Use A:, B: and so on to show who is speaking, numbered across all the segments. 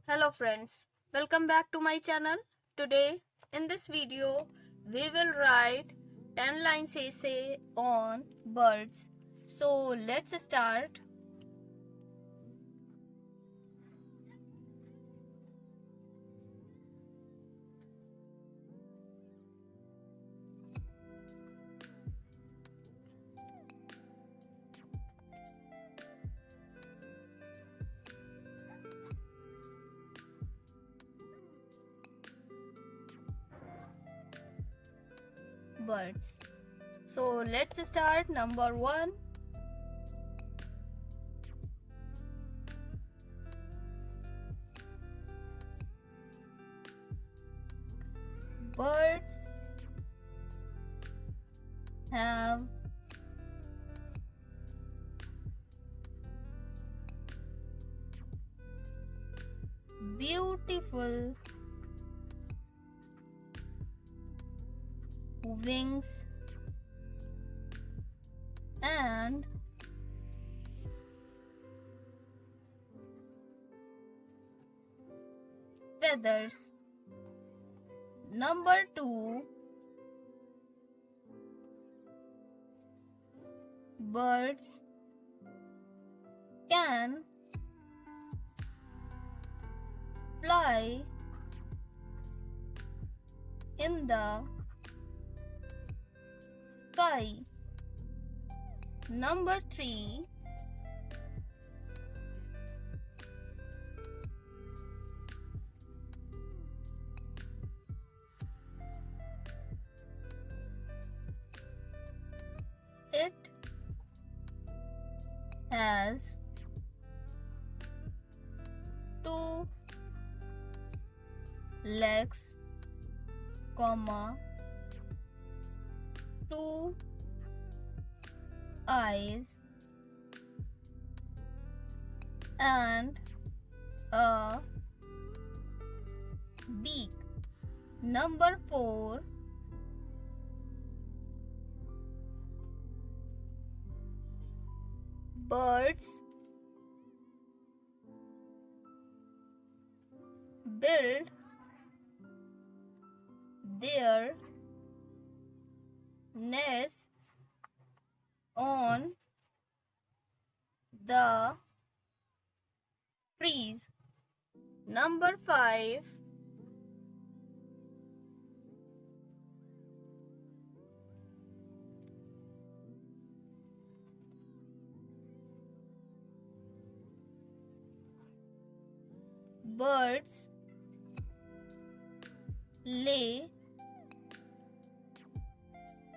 A: Hello friends, welcome back to my channel. Today in this video we will write 10 lines essay on birds. So let's start. Birds. So let's start. Number 1. Birds have beautiful wings and feathers. Number 2. Birds can fly in the sky. Number 3. It has 2 legs, 2 eyes and a beak. Number 4. Birds build their nests on the trees. Number 5. Birds lay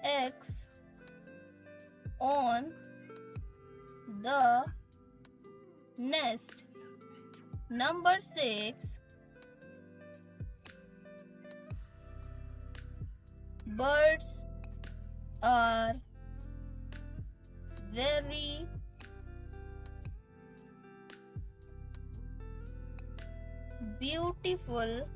A: eggs on the nest. Number 6. Birds are very beautiful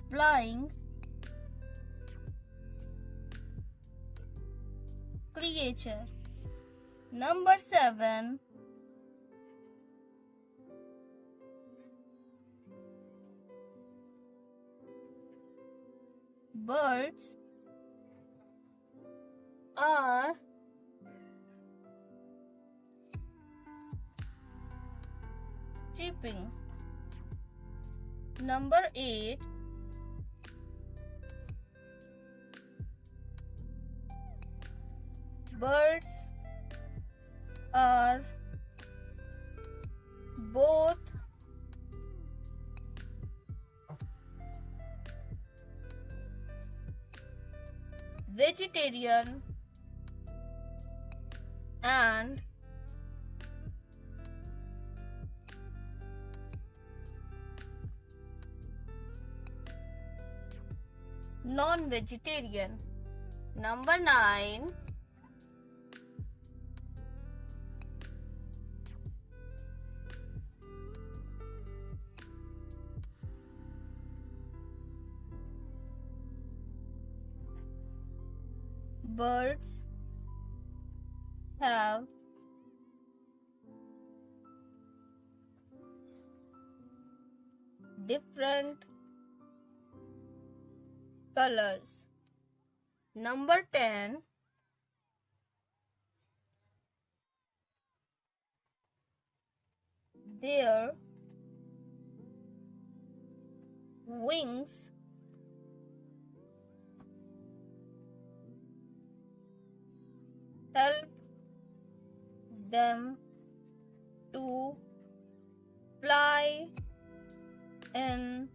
A: flying creature. Number 7. Birds are chirping. Number 8. Birds are both vegetarian and non-vegetarian. Number 9. birds have different colors. Number 10. Their wings help them to fly in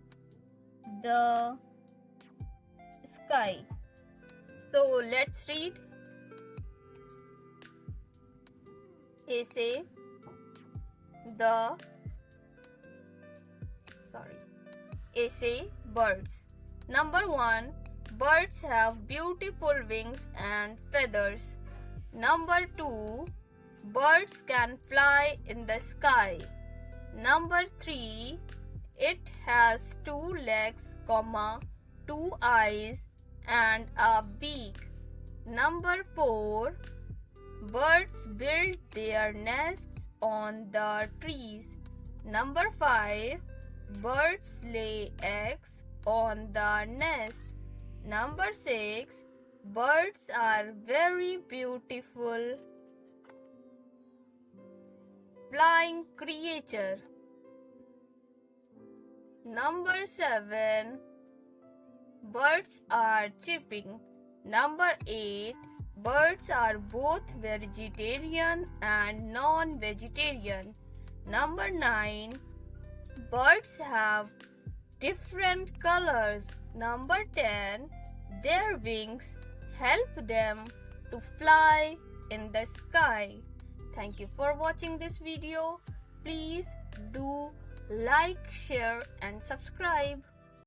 A: the sky. So let's read. Essay birds. Number 1. Birds have beautiful wings and feathers. Number 2. Birds can fly in the sky. Number 3. It has 2 legs, 2 eyes and a beak. Number 4. Birds build their nests on the trees. Number 5. Birds lay eggs on the nest. Number 6. Birds are very beautiful flying creature. Number 7. Birds are chirping. Number 8. Birds are both vegetarian and non-vegetarian. Number 9. Birds have different colors. Number 10. Their wings help them to fly in the sky. Thank you for watching this video. Please do like, share and subscribe.